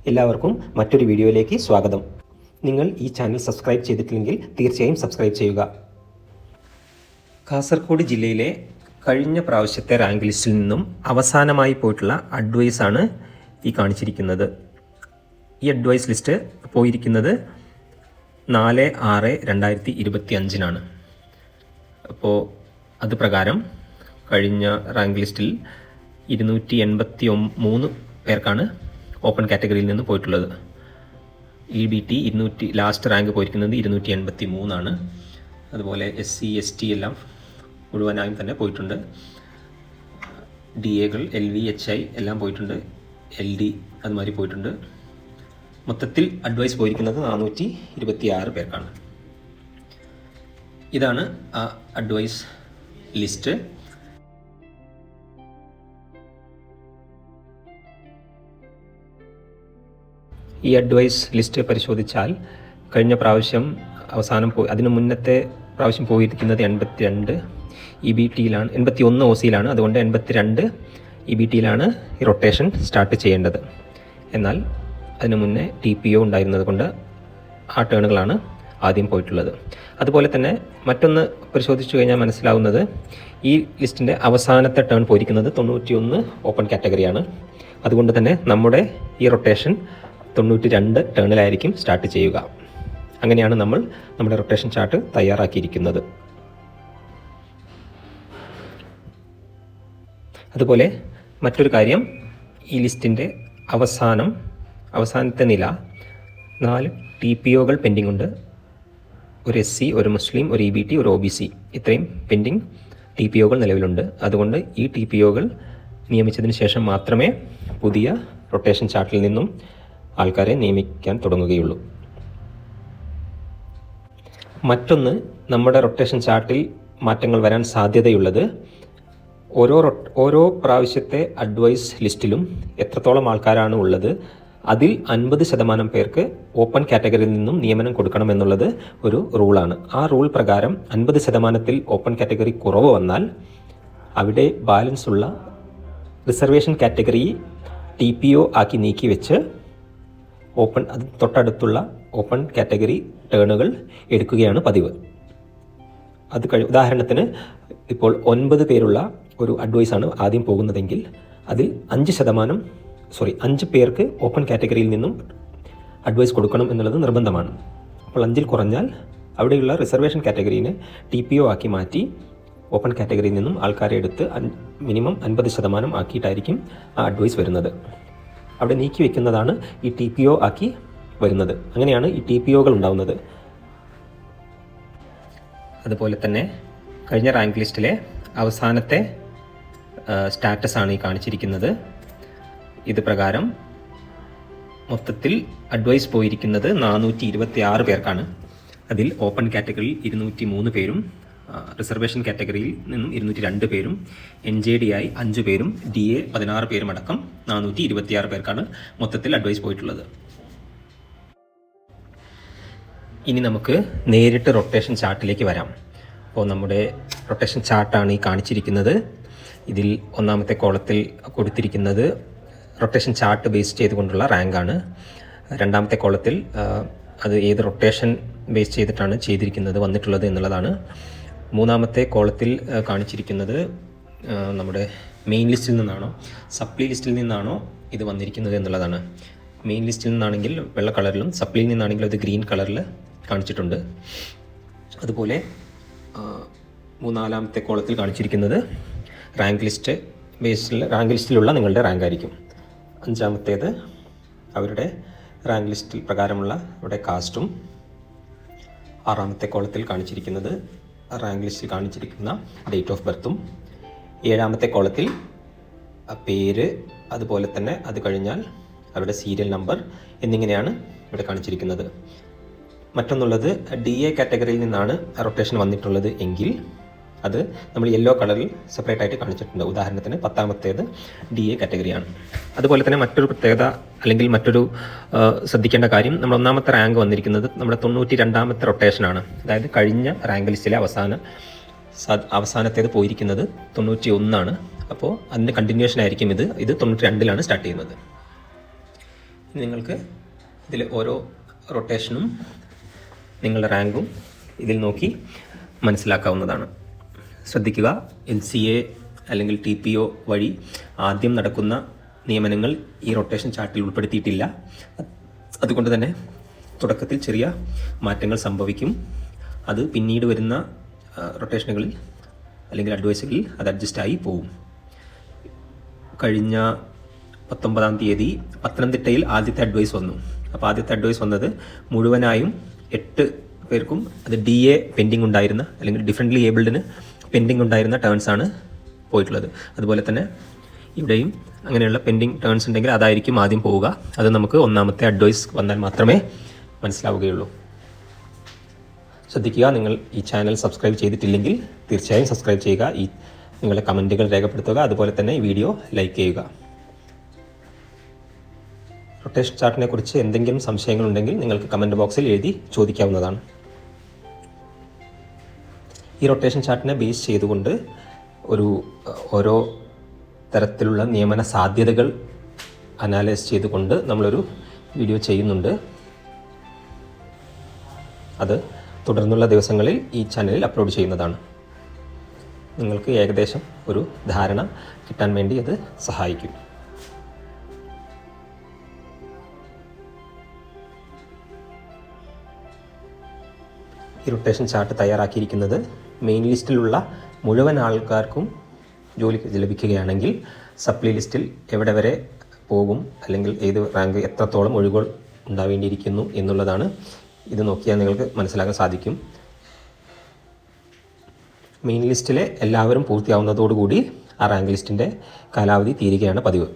എല്ലാവർക്കും മറ്റൊരു വീഡിയോയിലേക്ക് സ്വാഗതം. നിങ്ങൾ ഈ ചാനൽ സബ്സ്ക്രൈബ് ചെയ്തിട്ടില്ലെങ്കിൽ തീർച്ചയായും സബ്സ്ക്രൈബ് ചെയ്യുക. കാസർഗോഡ് ജില്ലയിലെ കഴിഞ്ഞ പ്രാവശ്യത്തെ റാങ്ക് ലിസ്റ്റിൽ നിന്നും അവസാനമായി പോയിട്ടുള്ള അഡ്വൈസാണ് ഈ കാണിച്ചിരിക്കുന്നത്. ഈ അഡ്വൈസ് ലിസ്റ്റ് പോയിരിക്കുന്നത് 4/6/2025 അപ്പോൾ അത് പ്രകാരം കഴിഞ്ഞ റാങ്ക് ലിസ്റ്റിൽ 283 പേർക്കാണ് ഓപ്പൺ കാറ്റഗറിയിൽ നിന്ന് പോയിട്ടുള്ളത്. EBT 200 ലാസ്റ്റ് റാങ്ക് പോയിരിക്കുന്നത് 283 അതുപോലെ SC ST എല്ലാം മുഴുവനായും തന്നെ പോയിട്ടുണ്ട്. DAകൾ LV HI എല്ലാം പോയിട്ടുണ്ട്. LD അതുമാതിരി പോയിട്ടുണ്ട്. മൊത്തത്തിൽ അഡ്വൈസ് പോയിരിക്കുന്നത് 426 പേർക്കാണ്. ഇതാണ് ആ അഡ്വൈസ് ലിസ്റ്റ്. ഈ അഡ്വൈസ് ലിസ്റ്റ് പരിശോധിച്ചാൽ കഴിഞ്ഞ പ്രാവശ്യം അവസാനം അതിന് മുന്നത്തെ പ്രാവശ്യം പോയിരിക്കുന്നത് 82 EBTയിലാണ്, 81 OCയിലാണ്. അതുകൊണ്ട് 82 EBTയിലാണ് ഈ റൊട്ടേഷൻ സ്റ്റാർട്ട് ചെയ്യേണ്ടത്. എന്നാൽ അതിന് മുന്നേ TPO ഉണ്ടായിരുന്നത് കൊണ്ട് ആ ടേണുകളാണ് ആദ്യം പോയിട്ടുള്ളത്. അതുപോലെ തന്നെ മറ്റൊന്ന് പരിശോധിച്ചു കഴിഞ്ഞാൽ മനസ്സിലാവുന്നത് ഈ ലിസ്റ്റിൻ്റെ അവസാനത്തെ ടേൺ പോയിരിക്കുന്നത് 91 ഓപ്പൺ കാറ്റഗറിയാണ്. അതുകൊണ്ട് തന്നെ നമ്മുടെ ഈ റൊട്ടേഷൻ 92 ടേണിലായിരിക്കും സ്റ്റാർട്ട് ചെയ്യുക. അങ്ങനെയാണ് നമ്മൾ നമ്മുടെ റൊട്ടേഷൻ ചാർട്ട് തയ്യാറാക്കിയിരിക്കുന്നത്. അതുപോലെ മറ്റൊരു കാര്യം, ഈ ലിസ്റ്റിൻ്റെ അവസാനത്തെ നില 4 TPOകൾ പെൻഡിംഗ് ഉണ്ട്. ഒരു SC, ഒരു മുസ്ലിം, ഒരു EBT, ഒരു OBC, ഇത്രയും പെൻഡിംഗ് TPOകൾ നിലവിലുണ്ട്. അതുകൊണ്ട് ഈ TPOകൾ നിയമിച്ചതിന് ശേഷം മാത്രമേ പുതിയ റൊട്ടേഷൻ ചാർട്ടിൽ നിന്നും ആൾക്കാരെ നിയമിക്കാൻ തുടങ്ങുകയുള്ളൂ. മറ്റൊന്ന്, നമ്മുടെ റൊട്ടേഷൻ ചാർട്ടിൽ മാറ്റങ്ങൾ വരാൻ സാധ്യതയുള്ളത് ഓരോ പ്രാവശ്യത്തെ അഡ്വൈസ് ലിസ്റ്റിലും എത്രത്തോളം ആൾക്കാരാണ് ഉള്ളത് അതിൽ 50% പേർക്ക് ഓപ്പൺ കാറ്റഗറിയിൽ നിന്നും നിയമനം കൊടുക്കണമെന്നുള്ളത് ഒരു റൂളാണ്. ആ റൂൾ പ്രകാരം 50%-ത്തിൽ ഓപ്പൺ കാറ്റഗറി കുറവ് വന്നാൽ അവിടെ ബാലൻസ് ഉള്ള റിസർവേഷൻ കാറ്റഗറി TPO ആക്കി നീക്കി വെച്ച് അത് തൊട്ടടുത്തുള്ള ഓപ്പൺ കാറ്റഗറി ടേണുകൾ എടുക്കുകയാണ് പതിവ്. ഉദാഹരണത്തിന് ഇപ്പോൾ 9 പേരുള്ള ഒരു അഡ്വൈസാണ് ആദ്യം പോകുന്നതെങ്കിൽ അതിൽ 5 പേർക്ക് ഓപ്പൺ കാറ്റഗറിയിൽ നിന്നും അഡ്വൈസ് കൊടുക്കണം എന്നുള്ളത് നിർബന്ധമാണ്. അപ്പോൾ 5-ൽ കുറഞ്ഞാൽ അവിടെയുള്ള റിസർവേഷൻ കാറ്റഗറീനെ TPO ആക്കി മാറ്റി ഓപ്പൺ കാറ്റഗറിയിൽ നിന്നും ആൾക്കാരെ എടുത്ത് മിനിമം 50% ആക്കിയിട്ടായിരിക്കും ആ അഡ്വൈസ് വരുന്നത്. അവിടെ നീക്കി വെക്കുന്നതാണ് ഈ TPO ആക്കി വരുന്നത്. അങ്ങനെയാണ് ഈ TPOകൾ ഉണ്ടാവുന്നത്. അതുപോലെ തന്നെ കഴിഞ്ഞ റാങ്ക് ലിസ്റ്റിലെ അവസാനത്തെ സ്റ്റാറ്റസാണ് ഈ കാണിച്ചിരിക്കുന്നത്. ഇത് പ്രകാരം മൊത്തത്തിൽ അഡ്വൈസ് പോയിരിക്കുന്നത് 426 പേർക്കാണ്. അതിൽ ഓപ്പൺ കാറ്റഗറിയിൽ 203 പേരും, റിസർവേഷൻ കാറ്റഗറിയിൽ നിന്നും 202 പേരും, NJDI 5 പേരും, DA 16 പേരും അടക്കം 426 പേർക്കാണ് മൊത്തത്തിൽ അഡ്വൈസ് പോയിട്ടുള്ളത്. ഇനി നമുക്ക് നേരിട്ട് റൊട്ടേഷൻ ചാർട്ടിലേക്ക് വരാം. അപ്പോൾ നമ്മുടെ റൊട്ടേഷൻ ചാർട്ടാണ് ഈ കാണിച്ചിരിക്കുന്നത്. ഇതിൽ ഒന്നാമത്തെ കോളത്തിൽ കൊടുത്തിരിക്കുന്നത് റൊട്ടേഷൻ ചാർട്ട് ബേസ് ചെയ്തുകൊണ്ടുള്ള റാങ്കാണ്. രണ്ടാമത്തെ കോളത്തിൽ അത് ഏത് റൊട്ടേഷൻ ബേസ് ചെയ്തിട്ടാണ് വന്നിട്ടുള്ളത് എന്നുള്ളതാണ്. മൂന്നാമത്തെ കോളത്തിൽ കാണിച്ചിരിക്കുന്നത് നമ്മുടെ മെയിൻ ലിസ്റ്റിൽ നിന്നാണോ സപ്ലി ലിസ്റ്റിൽ നിന്നാണോ ഇത് വന്നിരിക്കുന്നത് എന്നുള്ളതാണ്. മെയിൻ ലിസ്റ്റിൽ നിന്നാണെങ്കിൽ വെള്ള കളറിലും സപ്ലിയിൽ നിന്നാണെങ്കിൽ അത് ഗ്രീൻ കളറിൽ കാണിച്ചിട്ടുണ്ട്. അതുപോലെ നാലാമത്തെ കോളത്തിൽ കാണിച്ചിരിക്കുന്നത് റാങ്ക് ലിസ്റ്റിലുള്ള നിങ്ങളുടെ റാങ്ക് ആയിരിക്കും. അഞ്ചാമത്തേത് അവരുടെ റാങ്ക് ലിസ്റ്റിൽ പ്രകാരമുള്ള അവരുടെ കാസ്റ്റും. ആറാമത്തെ കോളത്തിൽ കാണിച്ചിരിക്കുന്നത് റാങ്ക് ലിസ്റ്റിൽ കാണിച്ചിരിക്കുന്ന ഡേറ്റ് ഓഫ് ബർത്തും. ഏഴാമത്തെ കോളത്തിൽ പേര്, അതുപോലെ തന്നെ അത് കഴിഞ്ഞാൽ അവരുടെ സീരിയൽ നമ്പർ എന്നിങ്ങനെയാണ് ഇവിടെ കാണിച്ചിരിക്കുന്നത്. മറ്റൊന്നുള്ളത് DA കാറ്റഗറിയിൽ നിന്നാണ് റൊട്ടേഷൻ വന്നിട്ടുള്ളത് എങ്കിൽ അത് നമ്മൾ യെല്ലോ കളറിൽ സെപ്പറേറ്റ് ആയിട്ട് കാണിച്ചിട്ടുണ്ട്. ഉദാഹരണത്തിന് 10ാമത്തേത് DA കാറ്റഗറിയാണ്. അതുപോലെ തന്നെ മറ്റൊരു പ്രത്യേകത അല്ലെങ്കിൽ മറ്റൊരു ശ്രദ്ധിക്കേണ്ട കാര്യം, നമ്മൾ ഒന്നാമത്തെ റാങ്ക് വന്നിരിക്കുന്നത് നമ്മുടെ 92ാമത്തെ റൊട്ടേഷനാണ്. അതായത് കഴിഞ്ഞ റാങ്ക് ലിസ്റ്റിലെ അവസാനത്തേത് പോയിരിക്കുന്നത് 91. അപ്പോൾ അതിൻ്റെ കണ്ടിന്യൂഷൻ ആയിരിക്കും ഇത് 92ലാണ് സ്റ്റാർട്ട് ചെയ്യുന്നത്. നിങ്ങൾക്ക് ഇതിൽ ഓരോ റൊട്ടേഷനും നിങ്ങളുടെ റാങ്കും ഇതിൽ നോക്കി മനസ്സിലാക്കാവുന്നതാണ്. ശ്രദ്ധിക്കുക, LCA അല്ലെങ്കിൽ TPO വഴി ആദ്യം നടക്കുന്ന നിയമനങ്ങൾ ഈ റൊട്ടേഷൻ ചാർട്ടിൽ ഉൾപ്പെടുത്തിയിട്ടില്ല. അതുകൊണ്ട് തന്നെ തുടക്കത്തിൽ ചെറിയ മാറ്റങ്ങൾ സംഭവിക്കും. അത് പിന്നീട് വരുന്ന റൊട്ടേഷനുകളിൽ അല്ലെങ്കിൽ അഡ്വൈസുകളിൽ അത് അഡ്ജസ്റ്റായി പോകും. കഴിഞ്ഞ 19-ാം തീയതി പത്തനംതിട്ടയിൽ ആദ്യത്തെ അഡ്വൈസ് വന്നു. അപ്പോൾ ആദ്യത്തെ അഡ്വൈസ് വന്നത് മുഴുവനായും 8 പേർക്കും അത് DA പെൻഡിങ് ഉണ്ടായിരുന്ന അല്ലെങ്കിൽ ഡിഫറൻ്റ്ലി ഏബിൾഡിന് പെൻഡിങ് ഉണ്ടായിരുന്ന ടേൺസാണ് പോയിട്ടുള്ളത്. അതുപോലെ തന്നെ ഇവിടെയും അങ്ങനെയുള്ള പെൻഡിങ് ടേൺസ് ഉണ്ടെങ്കിൽ അതായിരിക്കും ആദ്യം പോവുക. അത് നമുക്ക് 1-ാമത്തെ അഡ്വൈസ് വന്നാൽ മാത്രമേ മനസ്സിലാവുകയുള്ളൂ. ശ്രദ്ധിക്കുക, നിങ്ങൾ ഈ ചാനൽ സബ്സ്ക്രൈബ് ചെയ്തിട്ടില്ലെങ്കിൽ തീർച്ചയായും സബ്സ്ക്രൈബ് ചെയ്യുക. നിങ്ങളുടെ കമൻറ്റുകൾ രേഖപ്പെടുത്തുക. അതുപോലെ തന്നെ ഈ വീഡിയോ ലൈക്ക് ചെയ്യുക. റൊട്ടേഷൻ ചാർട്ടിനെ കുറിച്ച് എന്തെങ്കിലും സംശയങ്ങളുണ്ടെങ്കിൽ നിങ്ങൾക്ക് കമൻറ്റ് ബോക്സിൽ എഴുതി ചോദിക്കാവുന്നതാണ്. ഈ റൊട്ടേഷൻ ചാർട്ടിനെ ബേസ് ചെയ്തുകൊണ്ട് ഓരോ തരത്തിലുള്ള നിയമന സാധ്യതകൾ അനാലൈസ് ചെയ്തുകൊണ്ട് നമ്മളൊരു വീഡിയോ ചെയ്യുന്നുണ്ട്. അത് തുടർന്നുള്ള ദിവസങ്ങളിൽ ഈ ചാനലിൽ അപ്ലോഡ് ചെയ്യുന്നതാണ്. നിങ്ങൾക്ക് ഏകദേശം ഒരു ധാരണ കിട്ടാൻ വേണ്ടി അത് സഹായിക്കും. ഈ റൊട്ടേഷൻ ചാർട്ട് തയ്യാറാക്കിയിരിക്കുന്നത് മെയിൻ ലിസ്റ്റിലുള്ള മുഴുവൻ ആൾക്കാർക്കും ജോലി ലഭിക്കുകയാണെങ്കിൽ സപ്ലി ലിസ്റ്റിൽ എവിടെ വരെ പോകും, അല്ലെങ്കിൽ ഏത് റാങ്ക് എത്രത്തോളം ഒഴിവുകൾ ഉണ്ടാവേണ്ടിയിരിക്കുന്നു എന്നുള്ളതാണ്. ഇത് നോക്കിയാൽ നിങ്ങൾക്ക് മനസ്സിലാക്കാൻ സാധിക്കും. മെയിൻ ലിസ്റ്റിലെ എല്ലാവരും പൂർത്തിയാവുന്നതോടുകൂടി ആ റാങ്ക് ലിസ്റ്റിൻ്റെ കാലാവധി തീരുകയാണ് പതിവ്.